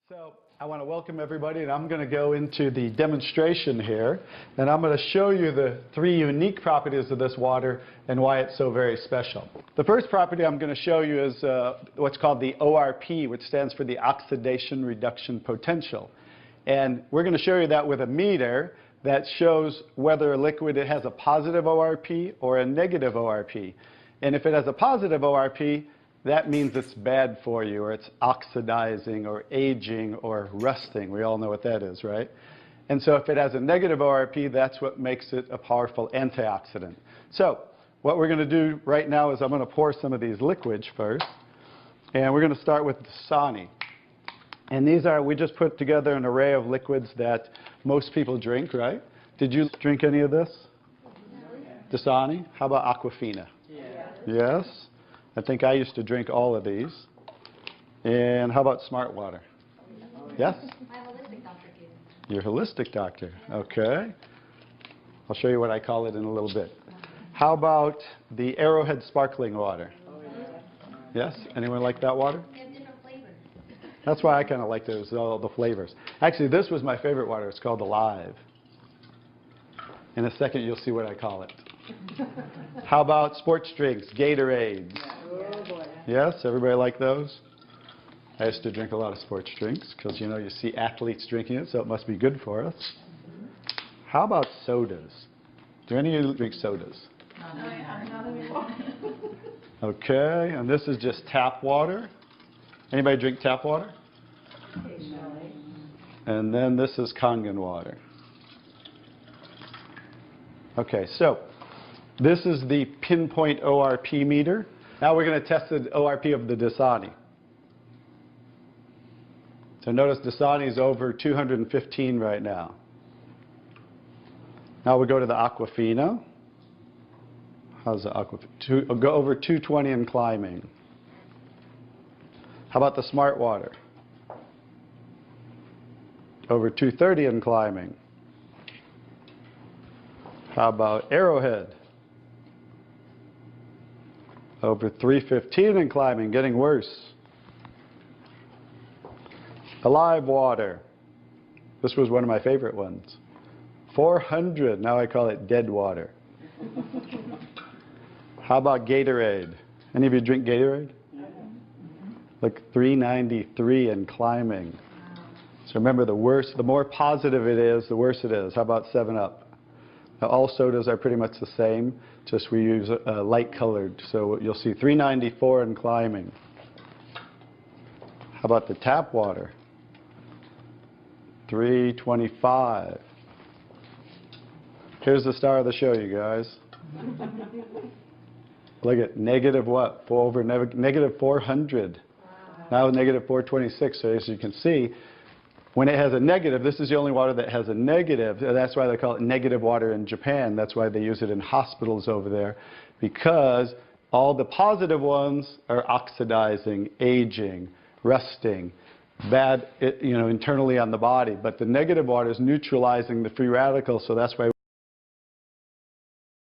So I want to welcome everybody, and I'm going to go into the demonstration here, and I'm going to show you the three unique properties of this water and why it's so very special. The first property I'm going to show you is what's called the ORP, which stands for the oxidation reduction potential. And we're going to show you that with a meter that shows whether a liquid has a positive ORP or a negative ORP. And if it has a positive ORP, that means it's bad for you, or it's oxidizing, or aging, or rusting. We all know what that is, right? And so if it has a negative ORP, that's what makes it a powerful antioxidant. So what we're going to do right now is I'm going to pour some of these liquids first. And we're going to start with Dasani. And these are, we just put together an array of liquids that most people drink, right? Did you drink any of this? Dasani? How about Aquafina? Yes? I think I used to drink all of these. And how about Smart Water? Yes? I'm a holistic doctor, too. You're a holistic doctor. Okay. I'll show you what I call it in a little bit. How about the Arrowhead Sparkling Water? Yes? Anyone like that water? They have different flavors. That's why I kind of liked it. It was all the flavors. Actually, this was my favorite water. It's called Alive. In a second, you'll see what I call it. How about sports drinks, Gatorades? Yes, everybody like those? I used to drink a lot of sports drinks because, you know, you see athletes drinking it, so it must be good for us. How about sodas? Do any of you drink sodas? Okay, and this is just tap water. Anybody drink tap water? And then this is Kangen water. Okay, so this is the pinpoint ORP meter. Now we're going to test the ORP of the Dasani. So notice Dasani is over 215 right now. Now we go to the Aquafina. How's the Aquafina? Go over 220 and climbing. How about the Smart Water? Over 230 and climbing. How about Arrowhead? Over 315 and climbing, getting worse. Alive Water. This was one of my favorite ones. 400, now I call it dead water. How about Gatorade? Any of you drink Gatorade? Like 393 and climbing. So remember, the worse, the more positive it is, the worse it is. How about 7-Up? Now, all sodas are pretty much the same, just we use light colored. So you'll see 394 and climbing. How about the tap water? 325. Here's the star of the show, you guys. Look at negative what? Over negative 400. Now negative 426. So as you can see, when it has a negative, this is the only water that has a negative. That's why they call it negative water in Japan. That's why they use it in hospitals over there, because all the positive ones are oxidizing, aging, rusting, bad, internally on the body. But the negative water is neutralizing the free radicals, so that's why